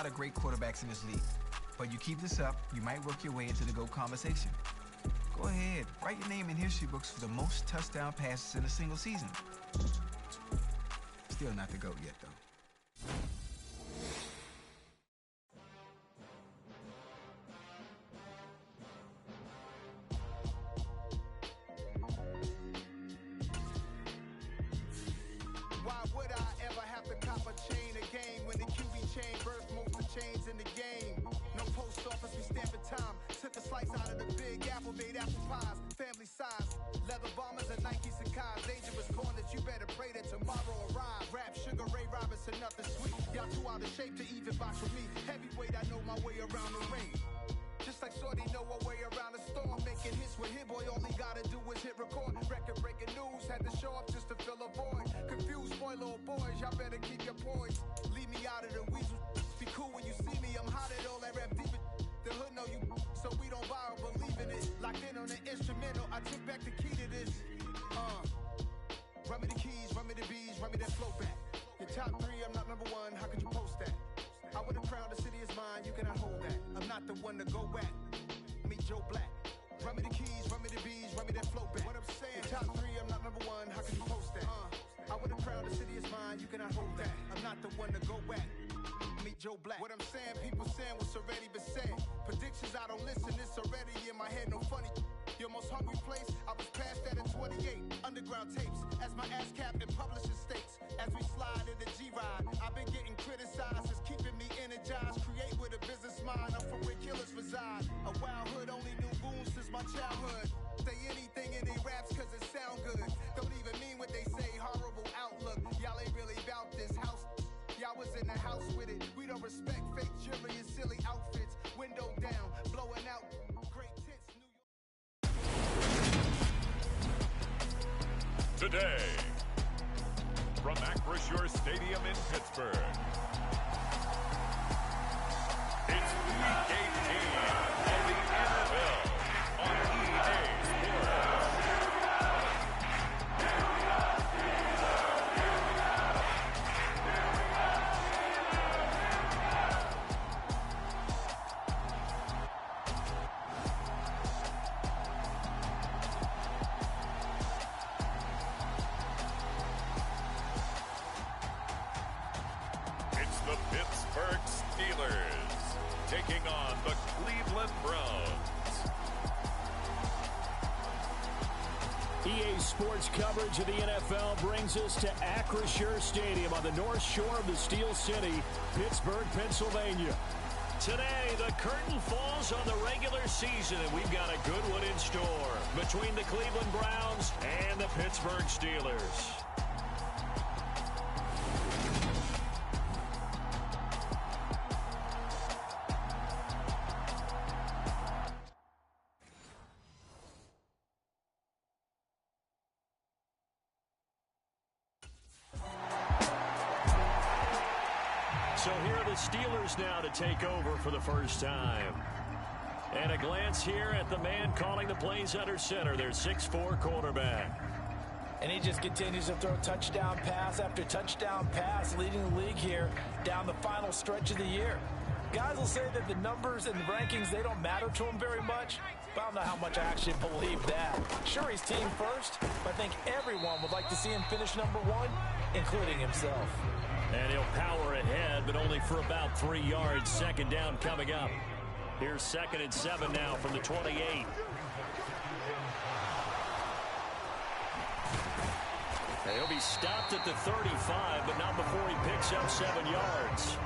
lot of great quarterbacks in this league. But you keep this up, you might work your way into the GOAT conversation. Go ahead, write your name in history books for the most touchdown passes in a single season. Still not the GOAT yet, though. Why would I ever have to cop a chain a game when the QB chain birthed most of the chains in the game? No post office, we stamping time. Took a slice out of the big apple, made apple pies, family size. Leather bombers and Nike Sacai's. Dangerous corners, you better pray that tomorrow arrive. Rap, Sugar Ray Robinson, nothing sweet. Y'all too out of shape to even box with me. Heavyweight, I know my way around the ring. Just like Shorty know a way around the storm. Making hits with Hit Boy, all he gotta do is hit record. Record-breaking news, had to show up just to fill a void. Confused, spoiled little boys, y'all better keep your poise. Leave me out of the weasel. Be cool when you see me, I'm hot at all that rap deep. The hood know you, so we don't borrow, believe in it. Locked in on the instrumental, I took back the key to this. Run me the keys, run me the bees, run me that flow back. Your top three, I'm not number one, how could you post that? I would have crowned the city is mine, you cannot hold that. I'm not the one to go back. Meet Joe Black. Run me the keys, run me the bees, run me that flow back. What I'm saying, your top three, I'm not number one, how could you post that? I would have crowned the city is mine, you cannot hold that. I'm not the one to go back. Meet Joe Black. What I'm saying, people saying what's already been said. Predictions, I don't listen, it's already in my head, no funny. Your most hungry place, I was past that at 28. Underground tapes, as my ass cap in publishing states. As we slide in the G-Ride, I've been getting criticized, it's keeping me energized. Create with a business mind, I'm from where killers reside. A wild hood, only knew goons since my childhood. Say anything in they raps cause it sound good. Don't even mean what they say, horrible outlook. Y'all ain't really about this house. Y'all was in the house with it. We don't respect fake jewelry and silly outfits. Window down, blowing out great tits. New York. Today, from Acrisure Stadium in Pittsburgh, it's Week 18 of the NFL on EA Sports. The Pittsburgh Steelers taking on the Cleveland Browns. EA Sports coverage of the NFL brings us to Acrisure Stadium on the north shore of the Steel City, Pittsburgh, Pennsylvania. Today, the curtain falls on the regular season, and we've got a good one in store between the Cleveland Browns and the Pittsburgh Steelers. So here are the Steelers now to take over for the first time. And a glance here at the man calling the plays under center, their 6'4" quarterback. And he just continues to throw touchdown pass after touchdown pass, leading the league here down the final stretch of the year. Guys will say that the numbers and the rankings, they don't matter to him very much, but I don't know how much I actually believe that. Sure, he's team first, but I think everyone would like to see him finish number one, including himself. And he'll power ahead, but only for about 3 yards. Second down coming up. Here's 2nd and 7 now from the 28. And he'll be stopped at the 35, but not before he picks up 7 yards.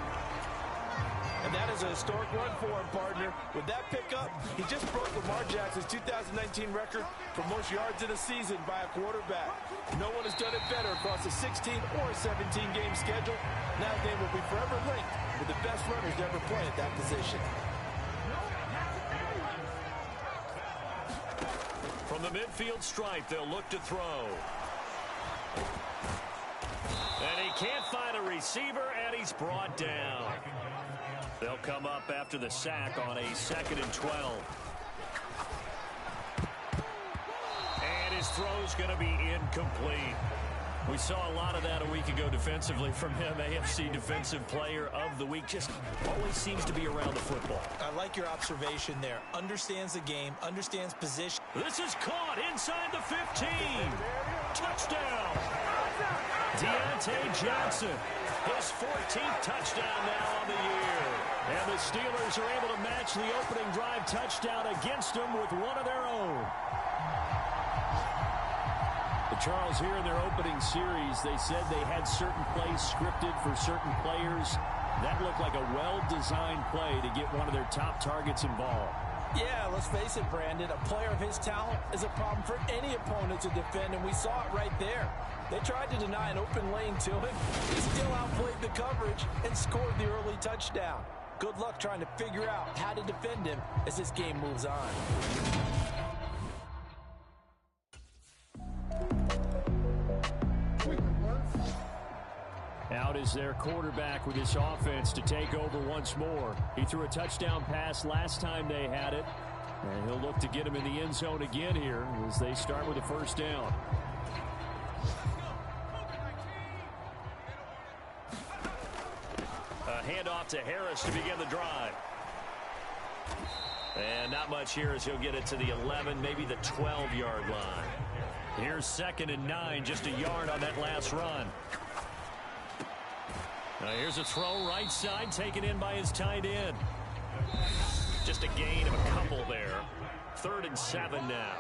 And that is a historic run for him, partner. With that pickup, he just broke Lamar Jackson's 2019 record for most yards in a season by a quarterback. No one has done it better across a 16 or a 17-game schedule. Now his name will be forever linked with the best runners to ever play at that position. From the midfield stripe, they'll look to throw. And he can't find a receiver, and he's brought down. They'll come up after the sack on a 2nd and 12. And his throw's going to be incomplete. We saw a lot of that a week ago defensively from him. AFC Defensive Player of the Week. Just always seems to be around the football. I like your observation there. Understands the game, understands position. This is caught inside the 15. Touchdown. Deontay Johnson. His 14th touchdown now on the year. And the Steelers are able to match the opening drive touchdown against them with one of their own. Charles, here in their opening series, they said they had certain plays scripted for certain players. That looked like a well-designed play to get one of their top targets involved. Yeah, let's face it, Brandon. A player of his talent is a problem for any opponent to defend, and we saw it right there. They tried to deny an open lane to him. He still outplayed the coverage and scored the early touchdown. Good luck trying to figure out how to defend him as this game moves on. Out is their quarterback with this offense to take over once more. He threw a touchdown pass last time they had it. And he'll look to get him in the end zone again here as they start with a first down. A handoff to Harris to begin the drive. And not much here as he'll get it to the 11, maybe the 12-yard line. Here's 2nd and 9, just a yard on that last run. Now here's a throw right side, taken in by his tight end. Just a gain of a couple there. 3rd and 7 now.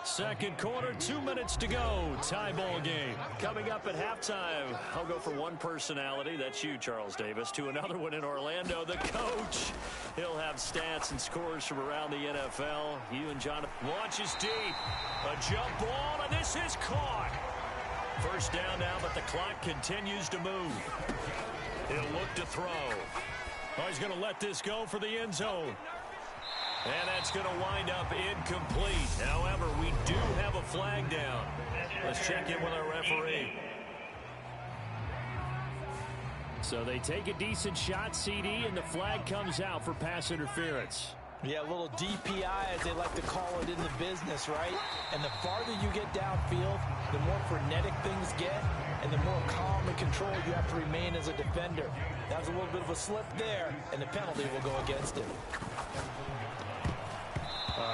Second quarter, 2 minutes to go. Tie ball game. Coming up at halftime, I'll go for one personality. That's you, Charles Davis. To another one in Orlando, the coach. He'll have stats and scores from around the NFL. You and Jonathan. Launches deep. A jump ball, and this is caught. First down now, but the clock continues to move. He'll look to throw. Oh, he's going to let this go for the end zone. And that's going to wind up incomplete. However, we do have a flag down. Let's check in with our referee. So they take a decent shot, CD, and the flag comes out for pass interference. Yeah, a little DPI, as they like to call it in the business, right? And the farther you get downfield, the more frenetic things get, and the more calm and controlled you have to remain as a defender. That was a little bit of a slip there, and the penalty will go against him.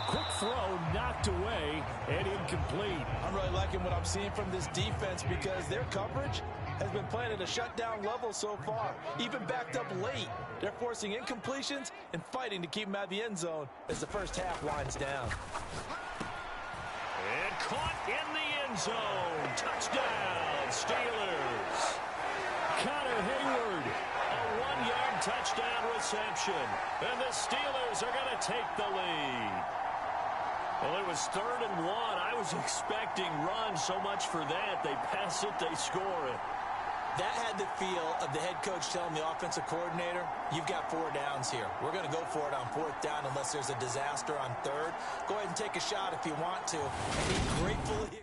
Quick throw knocked away and incomplete. I'm really liking what I'm seeing from this defense because their coverage has been playing at a shutdown level so far. Even backed up late, they're forcing incompletions and fighting to keep them out of the end zone as the first half winds down. And caught in the end zone. Touchdown, Steelers. Connor Hayward, a 1-yard touchdown reception. And the Steelers are going to take the lead. Well, it was 3rd and 1. I was expecting runs, so much for that. They pass it, they score it. That had the feel of the head coach telling the offensive coordinator, you've got 4 downs here. We're going to go for it on 4th down unless there's a disaster on 3rd. Go ahead and take a shot if you want to. And he gratefully...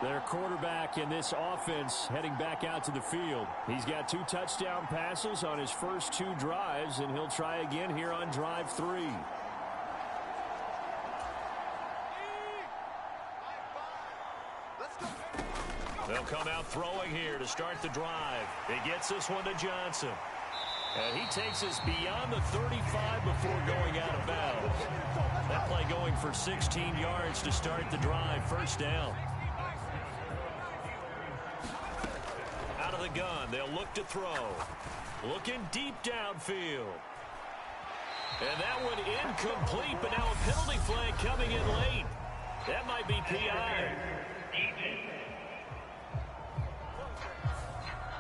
Their quarterback in this offense heading back out to the field. He's got 2 touchdown passes on his first 2 drives, and he'll try again here on drive 3. They'll come out throwing here to start the drive. He gets this one to Johnson. And he takes us beyond the 35 before going out of bounds. That play going for 16 yards to start the drive. First down. Out of the gun, they'll look to throw. Looking deep downfield. And that one incomplete, but now a penalty flag coming in late. That might be PI.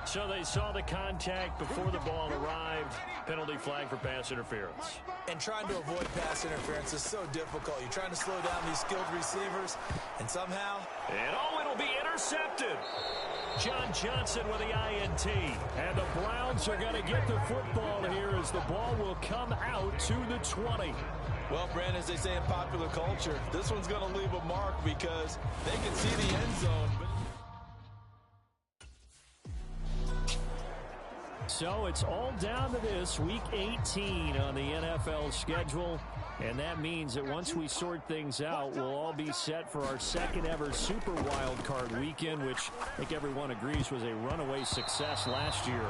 So they saw the contact before the ball arrived. Penalty flag for pass interference. And trying to avoid pass interference is so difficult. You're trying to slow down these skilled receivers, and somehow... And oh, it'll be intercepted. John Johnson with the INT. And the Browns are going to get the football here as the ball will come out to the 20. Well, Brandon, as they say in popular culture, this one's going to leave a mark because they can see the end zone. So it's all down to this, Week 18 on the NFL schedule. And that means that once we sort things out, we'll all be set for our second ever Super Wild Card weekend, which I think everyone agrees was a runaway success last year.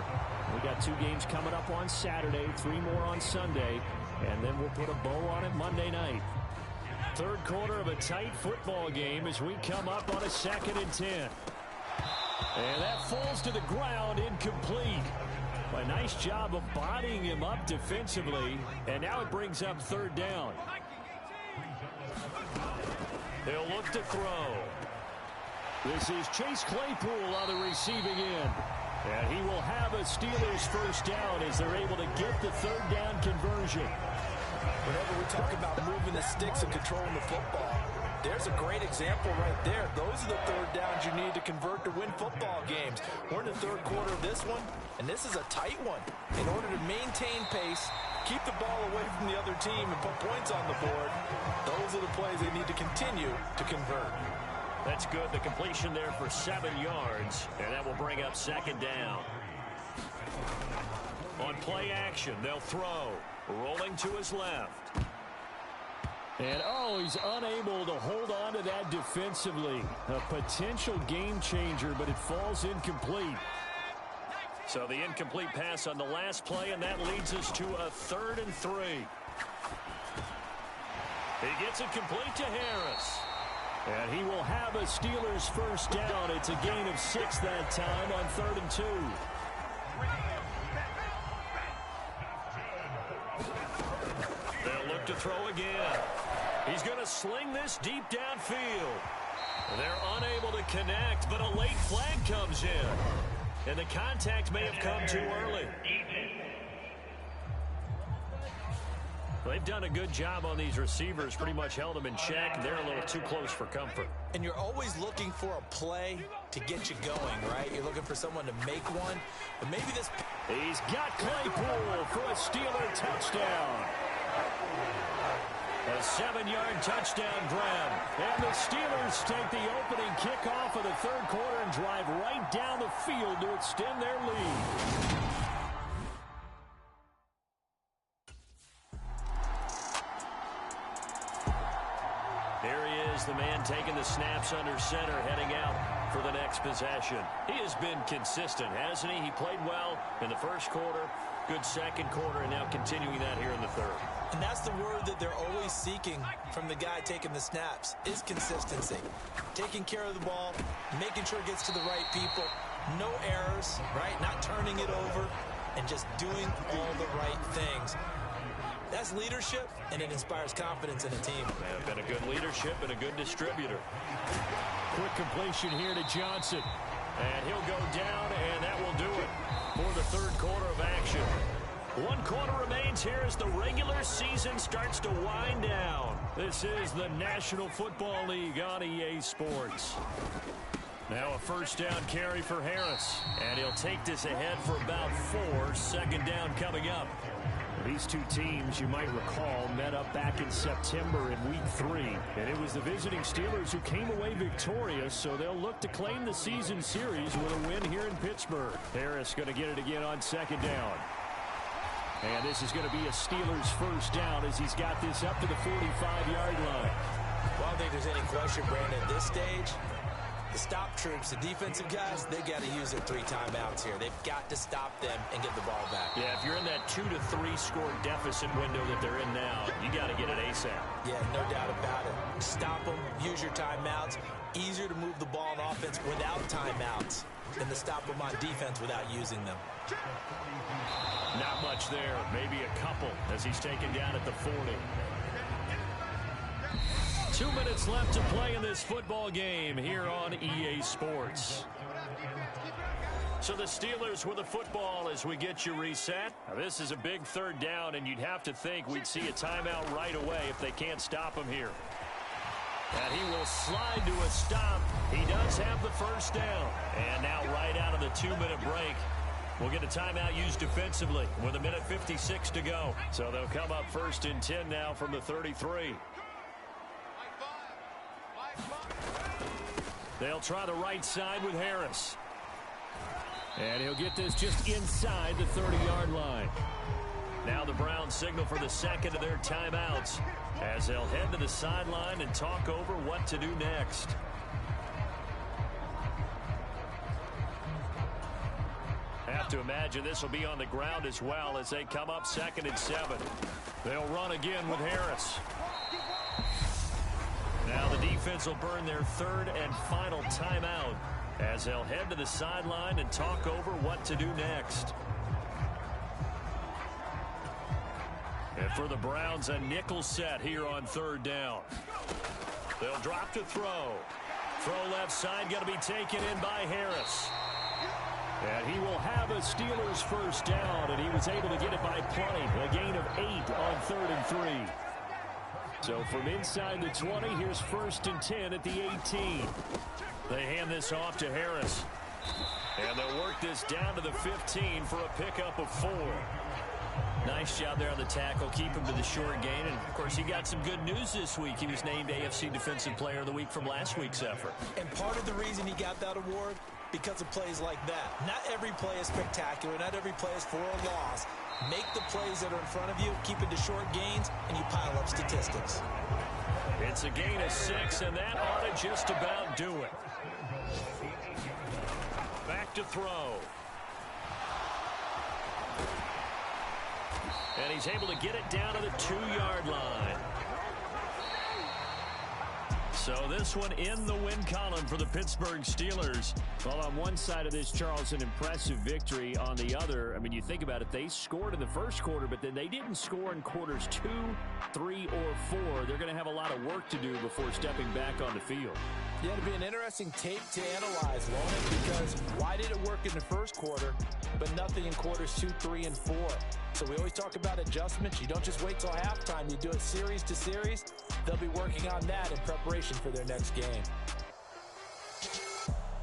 We got 2 games coming up on Saturday, 3 more on Sunday, and then we'll put a bow on it Monday night. Third quarter of a tight football game as we come up on a 2nd and 10. And that falls to the ground, incomplete. A nice job of bodying him up defensively, and now it brings up 3rd down. They'll look to throw. This is Chase Claypool on the receiving end. And he will have a Steelers first down as they're able to get the 3rd down conversion. Whenever we talk about moving the sticks and controlling the football, there's a great example right there. Those are the 3rd downs you need to convert to win football games. We're in the 3rd quarter of this one, and this is a tight one. In order to maintain pace, keep the ball away from the other team, and put points on the board, those are the plays they need to continue to convert. That's good. The completion there for 7 yards, and that will bring up 2nd down. On play action, they'll throw. Rolling to his left. And, he's unable to hold on to that defensively. A potential game changer, but it falls incomplete. So the incomplete pass on the last play, and that leads us to a 3rd and 3. He gets it complete to Harris. And he will have a Steelers first down. It's a gain of 6 that time on 3rd and 2. They'll look to throw again. He's going to sling this deep downfield. They're unable to connect, but a late flag comes in. And the contact may have come too early. They've done a good job on these receivers, pretty much held them in check. They're a little too close for comfort. And you're always looking for a play to get you going, right? You're looking for someone to make one. But maybe this... He's got Claypool for a Steeler touchdown. A 7-yard touchdown grab. And the Steelers take the opening kickoff of the 3rd quarter and drive right down the field to extend their lead. Here he is, the man taking the snaps under center, heading out for the next possession. He has been consistent, hasn't he? He played well in the 1st quarter, good 2nd quarter, and now continuing that here in the 3rd. And that's the word that they're always seeking from the guy taking the snaps, is consistency. Taking care of the ball, making sure it gets to the right people, no errors, right? Not turning it over, and just doing all the right things. That's leadership, and it inspires confidence in a team. Been a good leadership and a good distributor. Quick completion here to Johnson. And he'll go down, and that will do it for the 3rd quarter of action. 1 quarter remains here as the regular season starts to wind down. This is the National Football League on EA Sports. Now a first down carry for Harris. And he'll take this ahead for about 4. 2nd down coming up. These two teams, you might recall, met up back in September in Week 3. And it was the visiting Steelers who came away victorious, so they'll look to claim the season series with a win here in Pittsburgh. Harris going to get it again on 2nd down. And this is going to be a Steelers first down as he's got this up to the 45-yard line. Well, I don't think there's any question, Brandon, at this stage. The stop troops, the defensive guys, they got to use their 3 timeouts here. They've got to stop them and get the ball back. Yeah, if you're in that 2 to 3 score deficit window that they're in now, you got to get it ASAP. Yeah, no doubt about it. Stop them, use your timeouts. Easier to move the ball on offense without timeouts than to stop them on defense without using them. Not much there, maybe a couple as he's taken down at the 40. 2 minutes left to play in this football game here on EA Sports. So the Steelers with the football as we get you reset. Now this is a big 3rd down, and you'd have to think we'd see a timeout right away if they can't stop him here. And he will slide to a stop. He does have the first down. And now right out of the 2-minute break, we'll get a timeout used defensively with 1:56 to go. So they'll come up 1st and 10 now from the 33. They'll try the right side with Harris. And he'll get this just inside the 30-yard line. Now the Browns signal for the second of their timeouts as they'll head to the sideline and talk over what to do next. Have to imagine this will be on the ground as well as they come up 2nd and 7. They'll run again with Harris. Now the defense will burn their 3rd and final timeout as they'll head to the sideline and talk over what to do next. And for the Browns, a nickel set here on 3rd down. They'll drop to throw. Throw left side, going to be taken in by Harris. And he will have a Steelers first down, and he was able to get it by plenty. A gain of 8 on 3rd and 3. So from inside the 20, here's 1st and 10 at the 18. They hand this off to Harris. And they'll work this down to the 15 for a pickup of 4. Nice job there on the tackle. Keep him to the short gain. And, of course, he got some good news this week. He was named AFC Defensive Player of the Week from last week's effort. And part of the reason he got that award, because of plays like that. Not every play is spectacular. Not every play is for a loss. Make the plays that are in front of you, keep it to short gains, and you pile up statistics. It's a gain of 6, and that ought to just about do it. Back to throw. And he's able to get it down to the 2-yard line. So this one in the win column for the Pittsburgh Steelers. Well, on one side of this, Charles, an impressive victory. On the other, I mean, you think about it, they scored in the first quarter, but then they didn't score in quarters 2, 3, or 4. They're going to have a lot of work to do before stepping back on the field. Yeah, it'll be an interesting tape to analyze, won't it? Because why did it work in the first quarter, but nothing in quarters 2, 3, and 4? So we always talk about adjustments. You don't just wait till halftime. You do it series to series. They'll be working on that in preparation for their next game.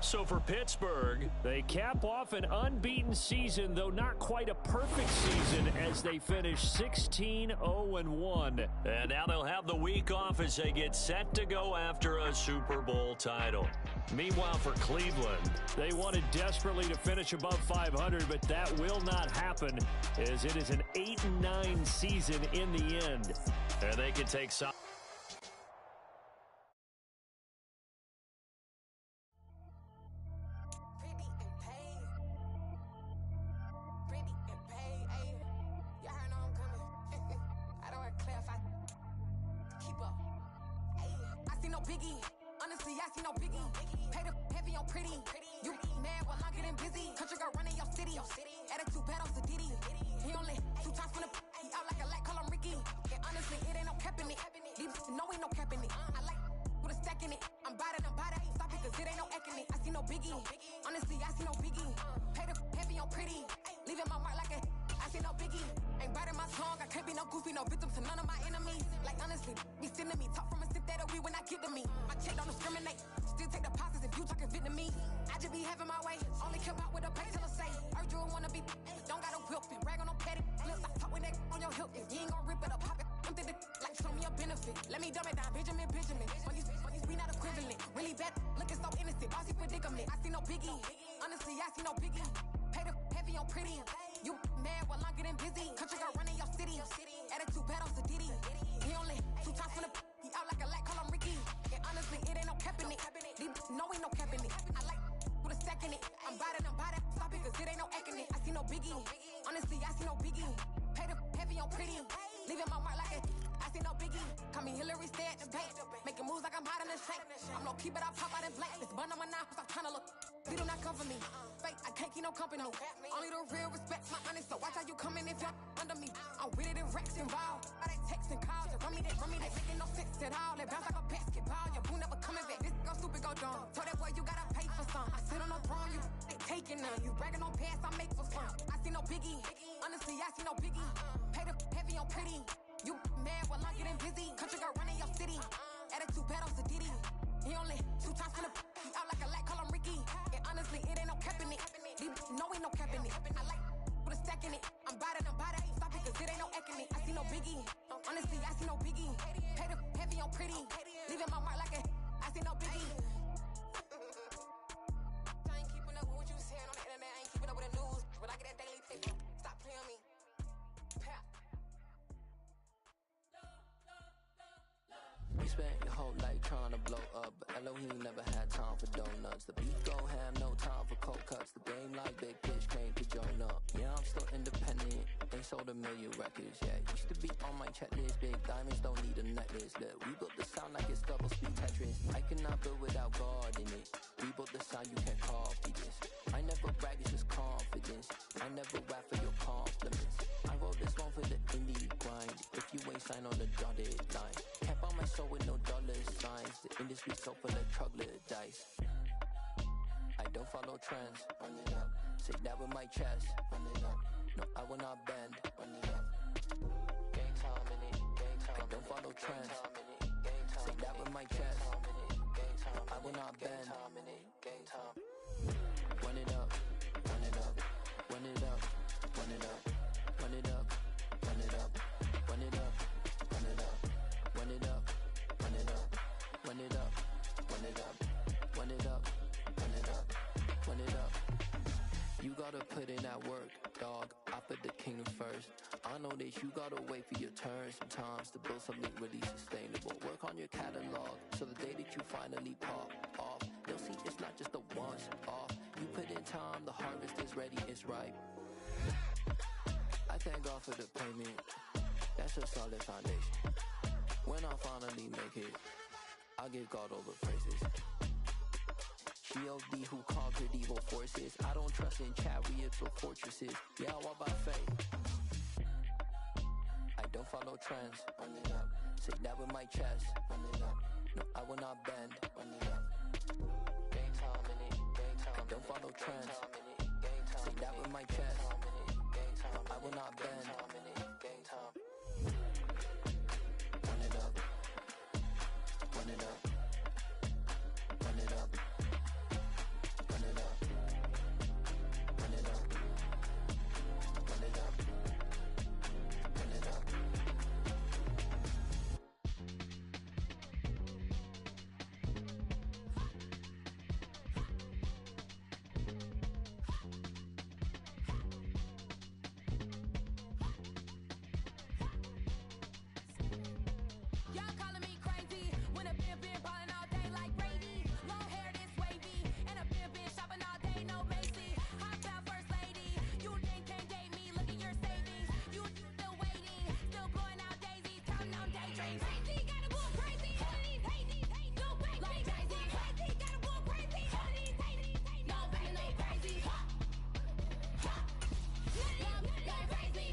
So for Pittsburgh, they cap off an unbeaten season, though not quite a perfect season, as they finish 16-0-1. And now they'll have the week off as they get set to go after a Super Bowl title. Meanwhile, for Cleveland, they wanted desperately to finish above 500, but that will not happen, as it is an 8-9 season in the end. And they can take some. Biggie, honestly, I see no biggie. Pay the heavy on pretty. You mad while I'm getting busy. Country girl running your city. Attitude bad on Sadiddy. He only 2 times from the he out like a light, call him Ricky. And honestly, it ain't no cap in it. These know ain't no cap in it. I like with a stack in it. I'm bad. Stop it, cause it ain't no acting it. I see no biggie. Honestly, I see no biggie. Pay the heavy on pretty. Leaving my mark like a I see no biggie. Ain't biting my tongue. I can't be no goofy, no victim to none of my enemies. Like honestly, be sending me talk from a sip that'll be when I get to me. My check don't discriminate. Still take deposits if you talking Vietnamese. I just be having my way. Only come out with a pay till I say. Urge you wanna be. Don't got no whip and rag on no petty. Flips, I talk with that on your hip. If you ain't gon' rip it up, pop it. I'm thinking like show me a benefit. Let me dumb it down, Benjamin. When you we not equivalent. Really bad, looking so innocent. Bossy predicament. I see no biggie. Honestly, I see no biggie. Pay the heavy on pretty. You mad while I'm getting busy. Country girl running your city. Attitude bad on Sadiddy. He only 2 times from the he out like a light, call him Ricky. And honestly, it ain't no cap in it. These know ain't no cap in it. I like with a stack in it. I'm bad. Stop it, cause it ain't no acting it. I see no biggie. Honestly, I see no biggie. Pay the heavy on pretty. Leaving my mark like a I see no biggie. Call me Hillary, stay at the bank. Making moves like I'm hiding in the shank. I'm low key, but I pop out in blank. This bun on my knife, I'm trying to look. They do not come for me. Fake, I can't keep no company. Only the real respect my honest. So watch how you coming if you're under me. I'm with it in Rex involved. All they text and calls. Just run me that. Making no sense at all. They bounce like a basketball. Your boo never coming back. This go stupid, go dumb. Told that boy you gotta pay for some. I sit on no throne, you they taking none. You bragging on pants, I make for fun. I see no biggie. Honestly, I see no biggie. Pay the heavy on pretty. You mad while I'm getting busy. Country girl running your city. Attitude bad on Sadiddy. He only 2 times from the he out like a light, call him Ricky. And honestly, it ain't no cap in it. These know ain't no cap in it. I like with a stack in it. I'm bad. Stop it, cause it ain't no acting it. I see no biggie. Honestly, I see no biggie. Pay the heavy on pretty. Leaving my mark like a I see no biggie. I ain't keeping up with what you saying on the internet. I ain't keeping up spent your whole life trying to blow up, but Elohim never had time for donuts. The beat go ham, no time for cold cuts. The game like Big Pitch came to join up. Yeah, I'm still independent, ain't sold a million records yet. Used to be on my checklist, big diamonds don't need a necklace. Look, we built the sound like it's double speed Tetris. I cannot build without God in it. We built the sound, you can't copy this. I never brag, it's just confidence. I never rap for your compliments. I wrote this one for the indie grind. If you ain't signed on the dotted line, kept on my soul with no dollar signs. The industry so full of troglodytes. I don't follow trends. Run it up. Say that with my chest. Run it up. No, I will not bend. Run it up. Gang time in it. Gang time. I don't follow trends. Say that with my chest. I will not bend. Gang time. Run it up. Run it up. Run it up. Run it up. Run it up. Run it up. Run it up. Run it up. Run it up. Run it up. Run it up. Run it up. Run it up. Run it up. Run it up. You gotta put in that work, dog. I put the kingdom first. I know that you gotta wait for your turn sometimes to build something really sustainable. Work on your catalog, so the day that you finally pop off, you'll see it's not just a once off. You put in time, the harvest is ready, it's ripe. I thank God for the payment. That's a solid foundation. When I finally make it, I'll give God all the praises. G.O.D. who conquered evil forces. I don't trust in chariots or fortresses. Yeah, I walk by faith. I don't follow trends. Run it up. Say that with my chest. Run it up. No, I will not bend. Run it up. Gang time in it. Gang time. I don't follow trends. Say that with my chest. I will not bend. Gang time. Run it up. Run it up. Run it up. Run it up. Run it up. Run it up. Run it up. Y'all calling me crazy when a been ballin' all day like Brady. Long hair this wavy, and a been shopping all day, no Macy. Hot out first lady, you can't date me. Look at your savings, you still waiting, still blowing out daisies, counting on daydreams. Crazy, gotta go crazy. All of these hate, no baby. Like crazy, crazy, gotta go crazy. All of these hate, no baby, no crazy. Y'all crazy.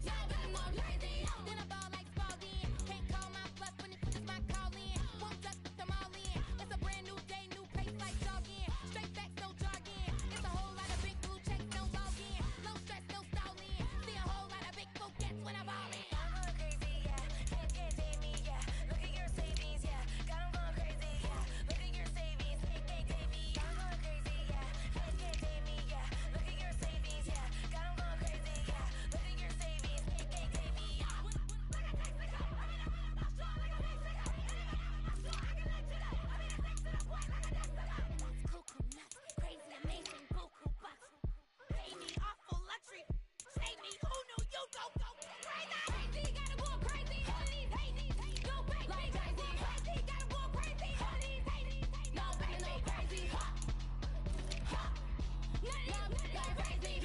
Y'all better more crazy. Then I ball like Spalding. Can't call my bluff when it's my calling. Won't duck them all in. It's a brand new day, new pace like jogging. Straight facts, no jargon. It's a whole lot of big blue checks, no login. No stress, no stalling. See a whole lot of big forgets when I ball in. I'm going crazy, yeah. Can't date me, yeah. Look at your savings, yeah. Got 'em going crazy, yeah. Look at your savings, can't date me. I'm going crazy, yeah. Can't date me, yeah. Look at your savings, yeah. Got 'em going crazy, yeah. Look at your savings, can't date me. Cuckoo nuts, crazy, amazing, buku bucks. Pay me awful luxury. Save me, who knew you go crazy? Crazy, gotta go crazy. All of these hate, no baby. Like crazy, crazy, gotta go crazy. All of these hate, no baby, no crazy. Y'all crazy.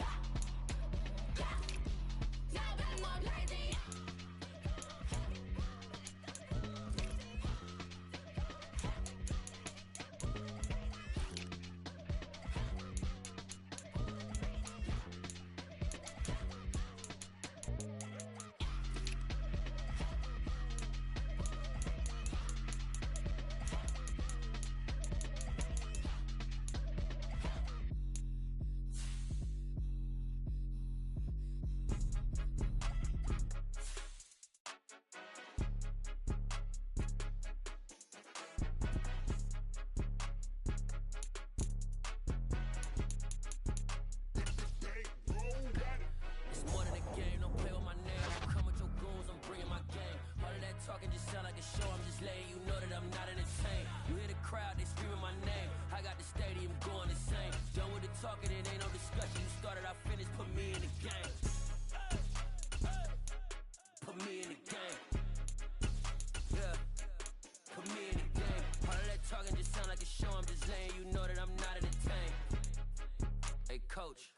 Y'all better more crazy. It's more than a game, don't play with my name. I'm come with your goons, I'm bringing my game. All of that talking just sound like a show, I'm just letting you know that I'm not entertained. You hear the crowd, they screaming my name. I got the stadium going insane. Done with the talking, it ain't no discussion. You started, I finished, put me in the game. Put me in the game. Hey, coach.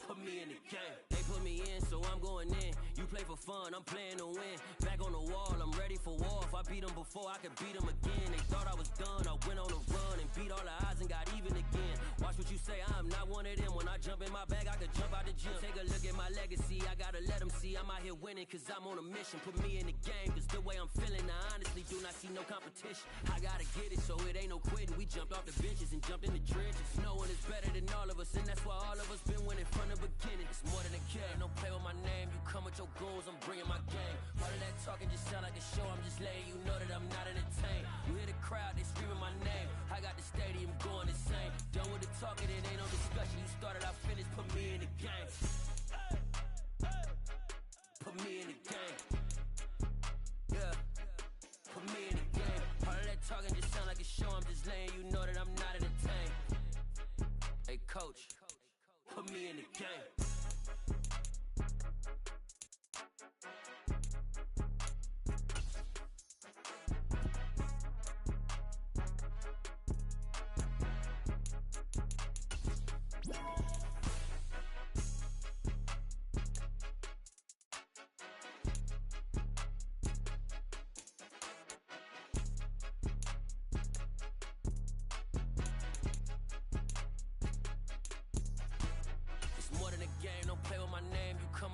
Put me in the game. They put me in, so I'm going in. You play for fun, I'm playing to win. Back on the wall, I'm ready for war. If I beat them before, I could beat them again. They thought I was done, I went on a run and beat all the odds and got even again. Watch what you say, I'm not one of them. When I jump in my bag, I could jump out the gym. Take a look at my legacy, I gotta let them see I'm out here winning, cause I'm on a mission. Put me in the game, cause the way I'm feeling, I honestly do not see no competition. I gotta get it, so it ain't no quitting. We jumped off the benches and jumped in the trenches. No one is better than all of us, and that's why all of us been winning from the beginning. It's more than a game, don't play with my name. You come with your goons, I'm bringing my game. All of that talking just sound like a show. I'm just letting you know that I'm not entertained. You hear the crowd, they screaming my name. I got the stadium going insane. Done with the talking, it ain't no discussion. You started, I finished, put me in the game. Put me in the game. Yeah, put me in the game. All of that talking just sound like a show. I'm just letting you know that I'm not entertained. Hey, coach, put me in the game.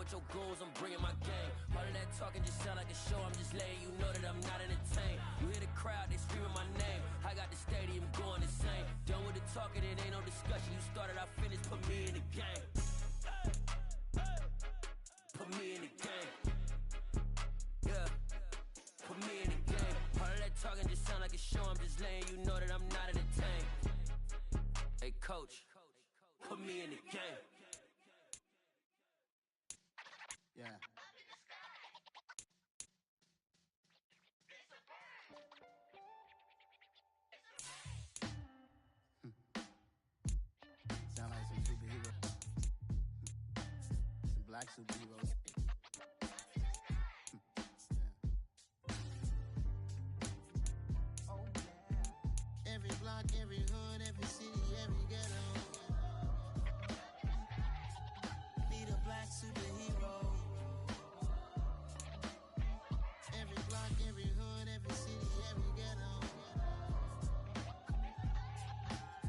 Your goals, I'm bringing my game. All of that talking just sound like a show. I'm just letting you know that I'm not entertained. You hear the crowd, they screaming my name. I got the stadium going insane. Done with the talking, it ain't no discussion. You started, I finished, put me in the game. Put me in the game. Yeah, put me in the game. All of that talking just sound like a show. I'm just letting you know that I'm not entertained. Hey, coach, put me in the game. Yeah. Sound like some superheroes. Some black superheroes. Oh, yeah. Every block, every hood, every city, every ghetto. Need a black superhero. Every hood, every city, every ghetto.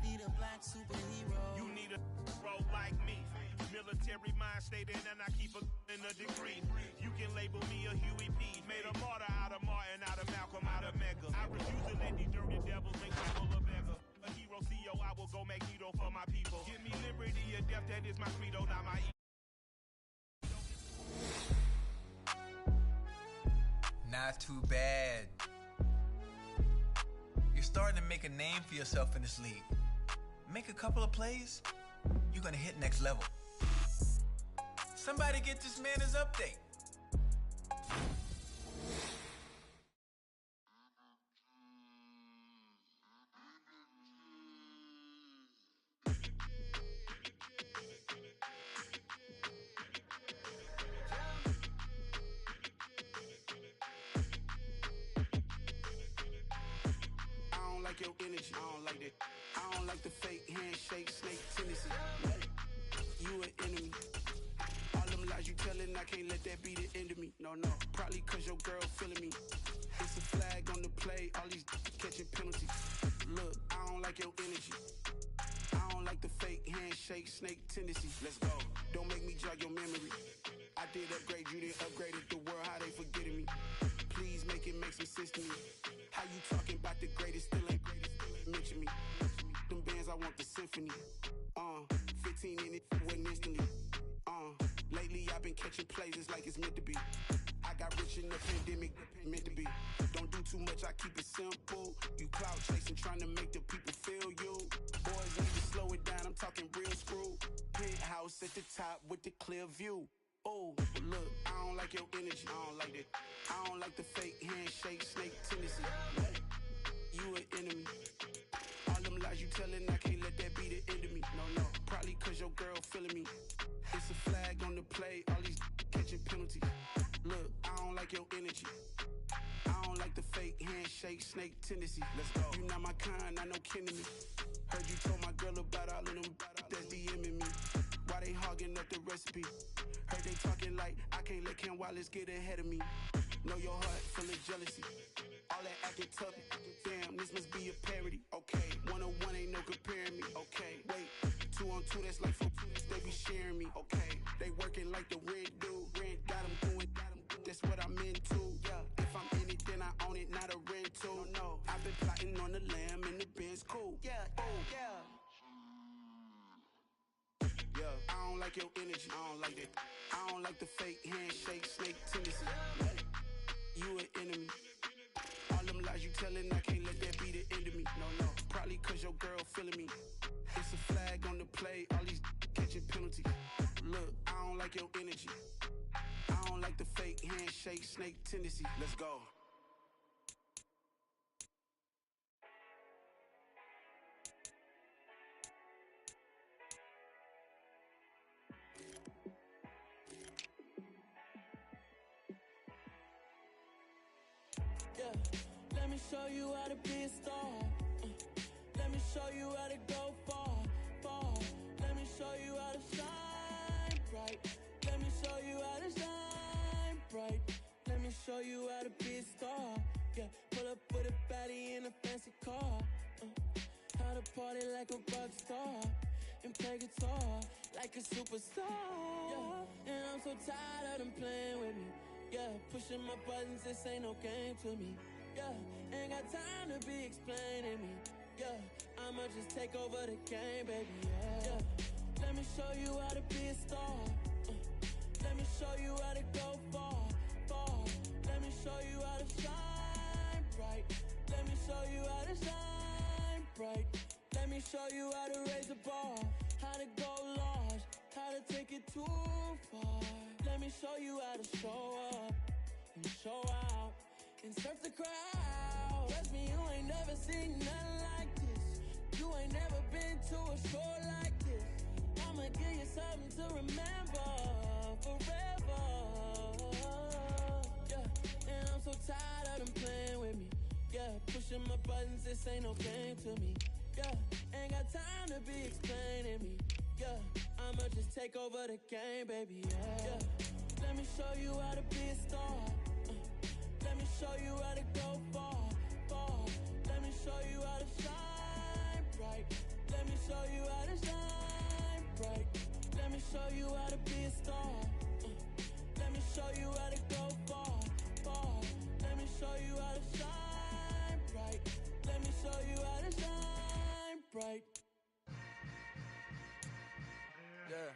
Need a black superhero. You need a role like me. Military mind state and I keep a in a degree. You can label me a Huey P. Made a martyr out of Martin, out of Malcolm, out of Mega. I refuse to let these dirty devils make me full of beggar. A hero CEO, I will go Magneto for my people. Give me liberty or death, that is my credo, not my Not too bad. You're starting to make a name for yourself in this league. Make a couple of plays, you're gonna hit next level. Somebody get this man his update. Your energy, I don't like that. I don't like the fake handshake, snake tendency. You an enemy. All them lies you telling, I can't let that be the end of me. No, probably cause your girl feeling me. It's a flag on the play, all these catching penalties. Look, I don't like your energy. I don't like the fake handshake, snake tendency. Let's go. Don't make me jog your memory. I did upgrade, you did upgraded the world, how they forgetting me. Please make it make some sense to me. How you talking about the greatest, still ain't greatest, mention me. Them bands, I want the symphony. 15 in it, wasn't instantly. Lately I've been catching plays, it's like it's meant to be. I got rich in the pandemic, meant to be. Don't do too much, I keep it simple. You clout chasing, trying to make the people feel you. Boys, need to slow it down, I'm talking real screw. Penthouse at the top with the clear view. Oh, look, I don't like your energy, I don't like that. I don't like the fake handshake, snake tendency. You an enemy. All them lies you telling, I can't let that be the end of me. No, probably cause your girl feeling me. It's a flag on the play, all these catching penalties. Look, I don't like your energy. I don't like the fake handshake, snake tendency. Let's go. You not my kind, I know kin to me. Heard you told my girl about all of them that's DMing me. up the recipe. Heard they talking like I can't let Ken Wallace get ahead of me. Know your heart full of jealousy. All that acting tough. Damn, this must be a parody. Okay, 101 ain't no comparing me. Okay, wait, 2 on 2, that's like 4. They be sharing me. Okay, they working like the rent dude. Rent got them doing. That's what I'm into. Yeah, if I'm in it, then I own it, not a rental. No, I've been plotting on the lamb and the Benz cool. Yeah, oh yeah. Yeah, I don't like your energy. I don't like that. I don't like the fake handshake, snake tendency. You an enemy. All them lies you telling, I can't let that be the end of me. No, probably cause your girl feeling me. It's a flag on the play, all these catching penalties. Look, I don't like your energy. I don't like the fake handshake, snake tendency. Let's go. Yeah, let me show you how to be a star. Let me show you how to go far, far. Let me show you how to shine bright. Let me show you how to shine bright. Let me show you how to be a star. Yeah, pull up with a baddie in a fancy car. How to party like a rock star and play guitar like a superstar. Yeah, and I'm so tired of them playing with me. Yeah, pushing my buttons, this ain't no game to me. Yeah, ain't got time to be explaining me. Yeah, I'ma just take over the game, baby. Yeah, let me show you how to be a star. Let me show you how to go far, far. Let me show you how to shine bright. Let me show you how to shine bright. Let me show you how to raise the bar, how to go large, how to take it too far. Let me show you how to show up and show out and surf the crowd. Trust me, you ain't never seen nothing like this. You ain't never been to a show like this. I'ma give you something to remember forever. Yeah, and I'm so tired of them playing with me. Yeah, pushing my buttons, this ain't no game to me. Yeah, ain't got time to be explaining me. Yeah, I'ma just take over the game, baby. Yeah, let me show you how to be a star. Let me show you how to go far, far. Let me show you how to shine bright. Let me show you how to shine bright. Let me show you how to be a star. Let me show you how to go far, far. Let me show you how to shine bright. Let me show you how to shine bright. Yeah.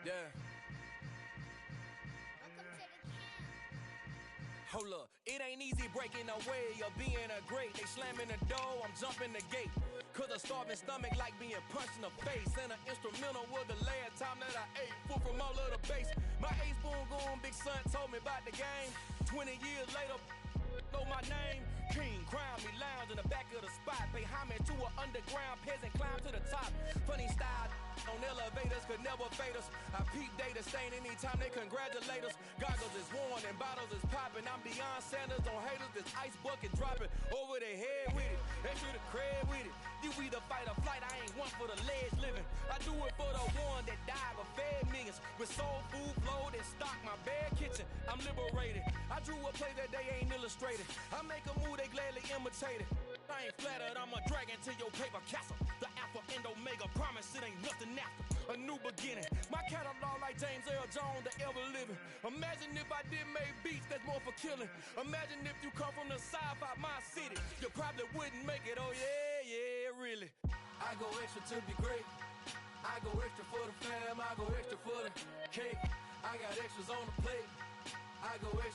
Yeah. Hold up, it ain't easy breaking away or being a great. They slamming the door, I'm jumping the gate. Cause a starving stomach like being punched in the face. And an instrumental was the last time that I ate food from all of the bass. My ace boom goon, big son told me about the game. 20 years later, know my name. King, crown me, lounge in the back of the spot. Pay homage to an underground peasant, climb to the top. Funny style on elevators could never fade us. I peep data stain anytime they congratulate us. Goggles is worn and bottles is popping. I'm Deion Sanders on haters, this ice bucket dropping over their head with it. They should have cred with it. You either fight or flight, I ain't one for the ledge living. I do it for the one that died or fed millions. With soul food flow that stock my bare kitchen. I'm liberated. I drew a play that they ain't illustrated. I make a move, they gladly imitate it. I ain't flattered, I'm a dragon to your paper castle. The Alpha and Omega, promise it ain't nothing after. A new beginning. My catalog like James Earl Jones, the ever living. Imagine if I did make beats that's more for killing. Imagine if you come from the sci-fi my city. You probably wouldn't make it, oh yeah, really. I go extra to be great. I go extra for the fam, I go extra for the cake. I got extras on the plate. I go extra.